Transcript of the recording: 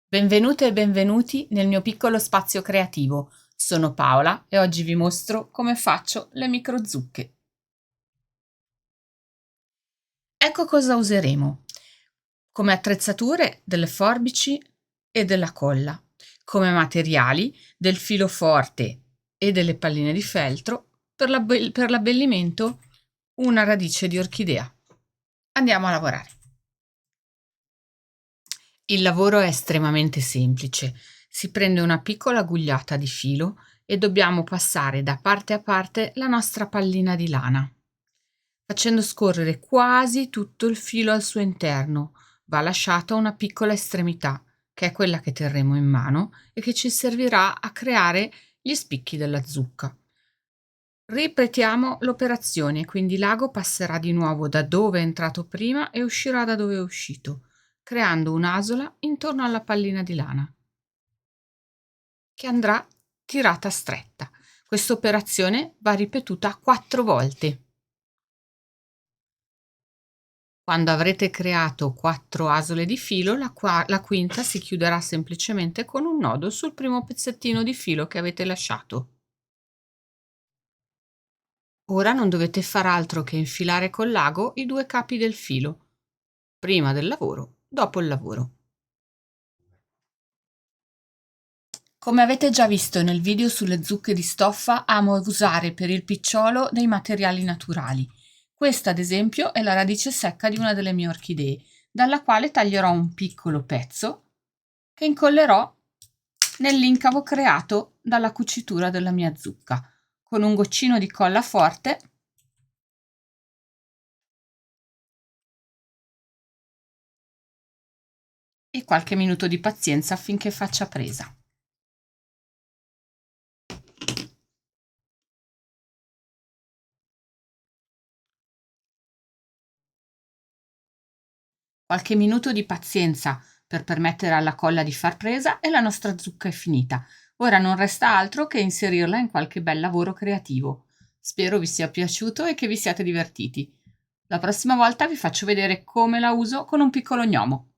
Benvenute e benvenuti nel mio piccolo spazio creativo. Sono Paola e oggi vi mostro come faccio le microzucche. Ecco cosa useremo. Come attrezzature delle forbici e della colla. Come materiali del filo forte e delle palline di feltro. Per l'abbellimento una radice di orchidea. Andiamo a lavorare. Il lavoro è estremamente semplice. Si prende una piccola agugliata di filo e dobbiamo passare da parte a parte la nostra pallina di lana, facendo scorrere quasi tutto il filo al suo interno. Va lasciata una piccola estremità, che è quella che terremo in mano e che ci servirà a creare gli spicchi della zucca. Ripetiamo l'operazione, quindi l'ago passerà di nuovo da dove è entrato prima e uscirà da dove è uscito, creando un'asola intorno alla pallina di lana, che andrà tirata stretta. Questa operazione va ripetuta 4 volte. Quando avrete creato 4 asole di filo, la quinta si chiuderà semplicemente con un nodo sul primo pezzettino di filo che avete lasciato. Ora non dovete far altro che infilare col l'ago i 2 capi del filo, prima del lavoro, dopo il lavoro. Come avete già visto nel video sulle zucche di stoffa, amo usare per il picciolo dei materiali naturali. Questa, ad esempio, è la radice secca di una delle mie orchidee, dalla quale taglierò un piccolo pezzo che incollerò nell'incavo creato dalla cucitura della mia zucca. Con un goccino di colla forte e qualche minuto di pazienza affinché faccia presa. Qualche minuto di pazienza per permettere alla colla di far presa e la nostra zucca è finita. Ora non resta altro che inserirla in qualche bel lavoro creativo. Spero vi sia piaciuto e che vi siate divertiti. La prossima volta vi faccio vedere come la uso con un piccolo gnomo.